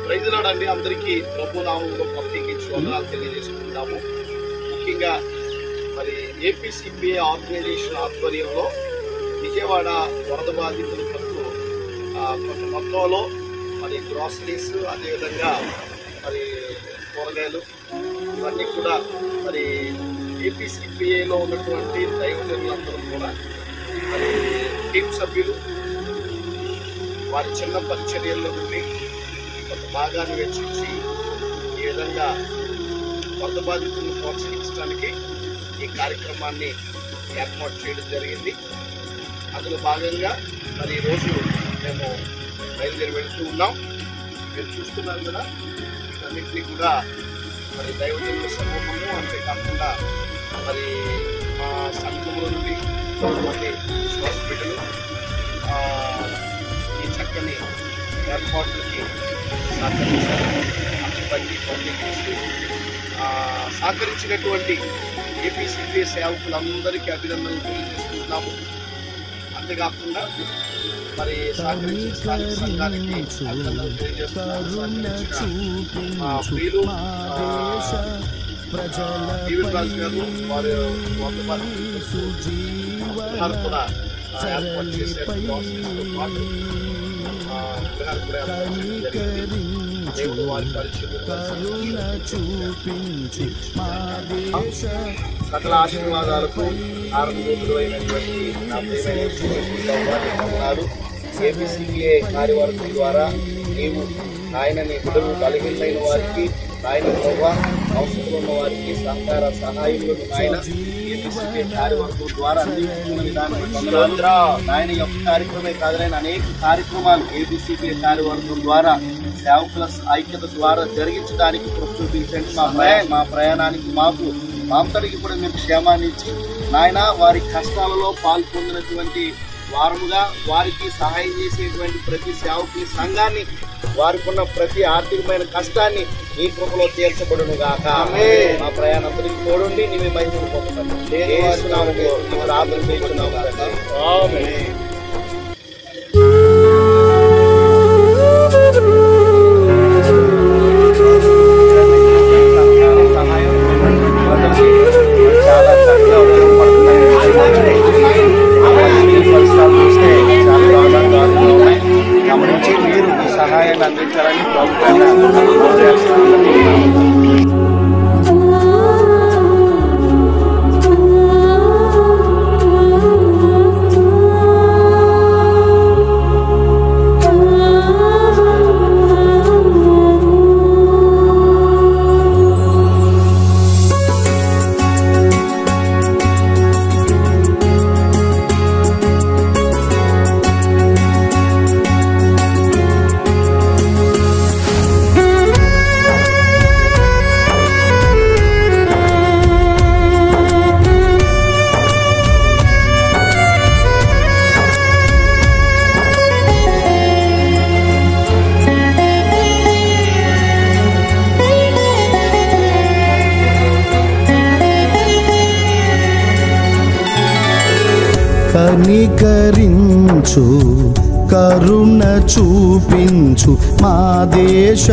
Praise lord అందరికీ ప్రభు నామములో ప్రత్యేకించి వందనాలు తెలియజేసుకుంటాము. ముఖ్యంగా మరి ఏపీసీపీఏ ఆర్గనైజేషన్ ఆధ్వర్యంలో విజయవాడ వరద బాధితుల కొరకు కొంత మొత్తంలో మరి గ్రాసరీస్, అదేవిధంగా మరి కూరగాయలు ఇవన్నీ కూడా మరి ఏపీసీపీఏలో ఉన్నటువంటి దైవజనులందరూ కూడా మరి టీమ్ సభ్యులు వారి చిన్న పరిచర్యల్లో నుండి కొంత భాగాన్ని వెచ్చించి ఈ విధంగా వరద బాధితులను ప్రోత్సహించడానికి ఈ కార్యక్రమాన్ని ఏర్పాటు చేయడం జరిగింది. అందులో భాగంగా మరి ఈరోజు మేము బయలుదేరి వెళ్తూ ఉన్నాం. మీరు చూస్తున్నారు కదా, వీటన్నింటినీ కూడా మరి దైవజనుల సమూహము, అంతేకాకుండా మరి మా సంఘంలో నుండి కొంతమంది విశ్వాస బిడ్డలు ఈ చక్కని ఏర్పాట్లకి సహకరించినటువంటి ఏపీసీపీఏ సేవకులందరికీ అభినందనలు తెలియజేస్తున్నాము. అంతేకాకుండా మరి సహకరించిన స్థానిక సంఘానికి అభినందనలు తెలియజేస్తున్నాము. రాజు గారు వారు కూడా ఏర్పాటు చేశారు. సకల ఆశీర్వాదాలకు ఆరంభోతులైనటువంటి ఏపీసీపీఏ కార్యవర్గం ద్వారా నీవు ఆయనని బిడ్డలు బలహీనమైన వారికి, ఆయన అవసరంలో ఉన్న వారికి సహకార సహాయములను ఆయన ఏపీసీపీఏ కార్యవర్గం ద్వారా అందించుకున్న విధానం ఆయన యొక్క కార్యక్రమే కాదని అనేక కార్యక్రమాలు ఏపీసీపీఏ కార్యవర్గం ద్వారా సేవకుల ఐక్యత ద్వారా జరిగించడానికి చూపించండి. మా ప్రయాణానికి మాకు మాంతరికి కూడా మీరు క్షేమాన్ని ఇచ్చి నాయన వారి కష్టాలలో పాల్పొందినటువంటి వారముగా వారికి సహాయం చేసేటువంటి ప్రతి సేవకుని సంఘాన్ని, వారికి ఉన్న ప్రతి ఆర్థికమైన కష్టాన్ని నీ కృపలో తీర్చబడును గాక. మా ప్రయాణంతరికి తోడుండి నీవే మహిమను పొందుతాను. ప్రార్థన చేస్తున్నాము. చాలా చక్కగా ఉపయోగపడుతున్నాయి. గమనించి మీరు మీ సహాయాన్ని అందించాలని కనికరించు, కరుణ చూపించు మా దేశ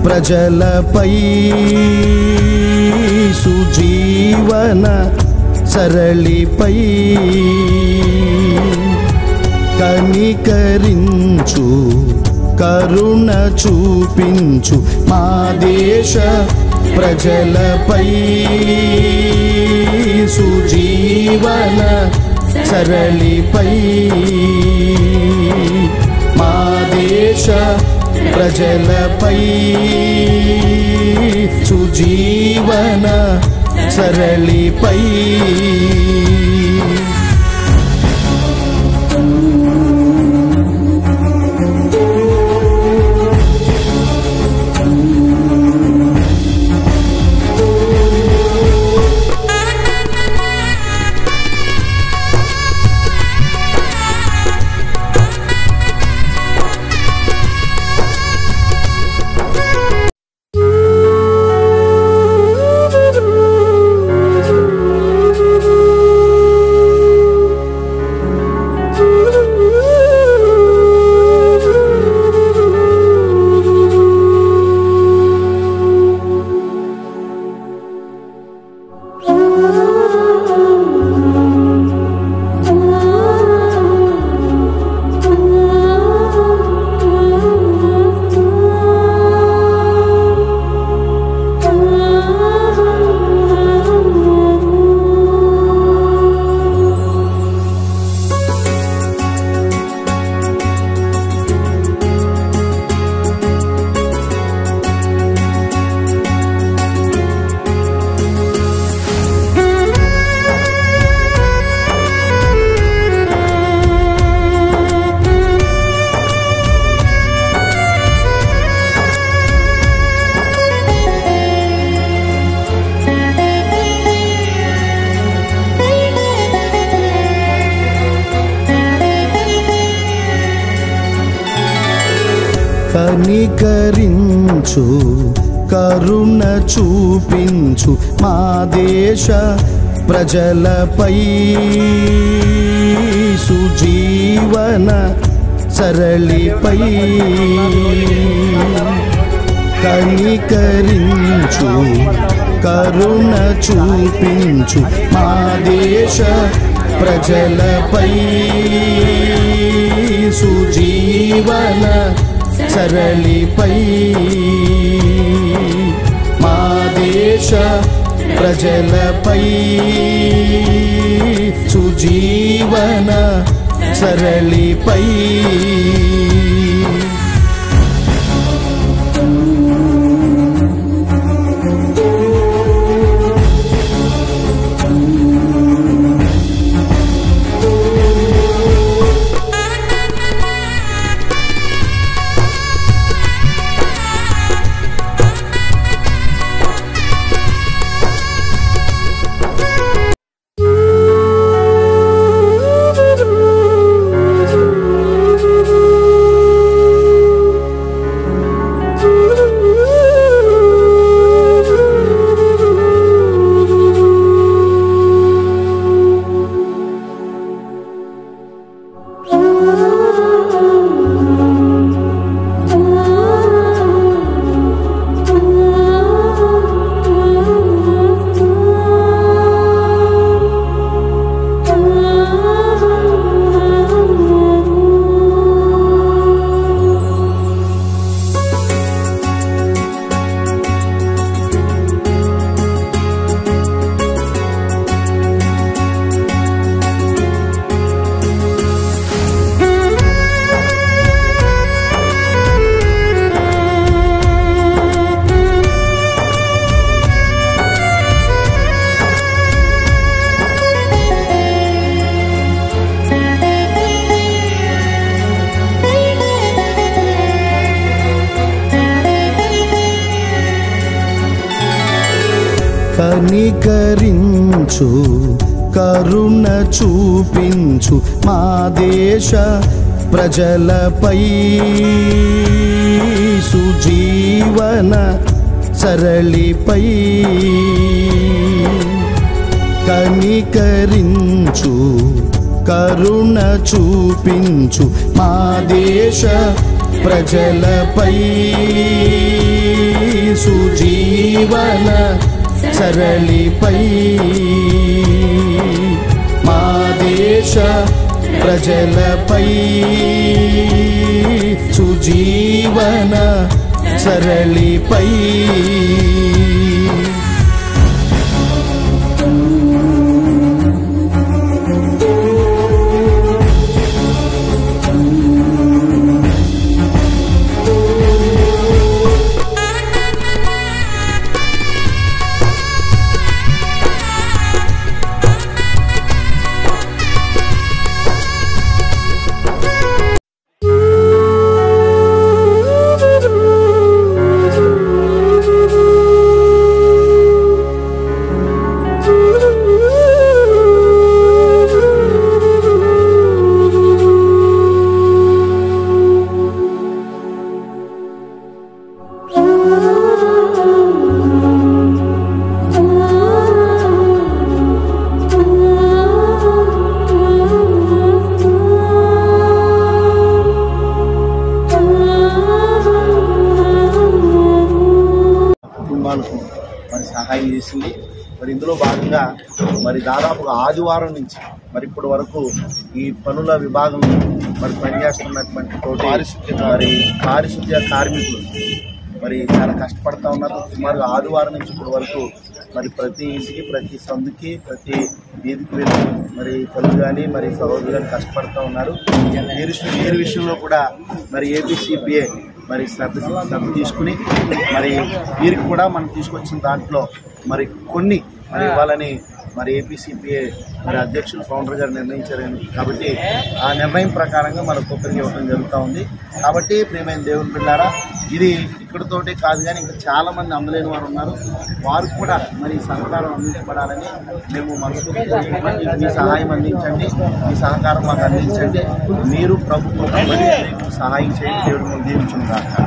ప్రజలపై, సుజీవన సరళిపై. కనికరించు, కరుణ చూపించు మా దేశ ప్రజలపై, సుజీవన సరళిపై. మా దేశ ప్రజలపై, సుజీవన సరళిపై. కనికరించు కరుణ చూపించు మా దేశ ప్రజలపై సుజీవన సరళిపై కనికరించు కరుణ చూపించు మా దేశ ప్రజలపై సుజీవన సరళిపై మా దేశ ప్రజలపై సుజీవన సరళిపై కనికరించు కరుణ చూపించు మా దేశ ప్రజలపై సుజీవన సరళిపై కనికరించు కరుణ చూపించు మా దేశ ప్రజలపై సుజీవన సరళిపై మా దేశ ప్రజలపై సుజీవన సరళిపై మరి సహాయం చేసింది. మరి ఇందులో భాగంగా మరి దాదాపుగా ఆదివారం నుంచి మరి ఇప్పటి వరకు ఈ పనుల విభాగంలో మరి పనిచేస్తున్నటువంటి మరి పారిశుద్ధ్య కార్మికులు మరి చాలా కష్టపడతా ఉన్నారు. సుమారు ఆదివారం నుంచి ఇప్పటి వరకు మరి ప్రతి ఇంటికి ప్రతి సందుకి ప్రతి వీధికి వెళ్ళి మరి తల్లి కానీ మరి సహోదరులు కానీ కష్టపడతా ఉన్నారు. నీరు విషయంలో కూడా మరి ఏపీసీపీఏ మరి శ్రద్ధ తీసుకుని మరి వీరికి కూడా మనం తీసుకొచ్చిన దాంట్లో మరి కొన్ని మరి ఇవ్వాలని మరి ఏపీసీపీఏ మరి అధ్యక్షులు ఫౌండర్ గారు నిర్ణయించారు కాబట్టి ఆ నిర్ణయం ప్రకారంగా మన ఒక్కొక్కరికి ఇవ్వడం జరుగుతూ ఉంది. కాబట్టి ప్రియమైన దేవుని బిడ్డలారా, ఇది ఇక్కడితోటే కాదు కానీ ఇంకా చాలామంది అందలేని వారు ఉన్నారు. వారు కూడా మరి సహకారం అందించబడాలని మేము మనస్ఫూర్తిగా మీ సహాయం అందించండి, మీ సహకారం మాకు అందించండి. మీరు ప్రభుత్వం సహాయం చేయండి. దేవుడు దీవించును గాక.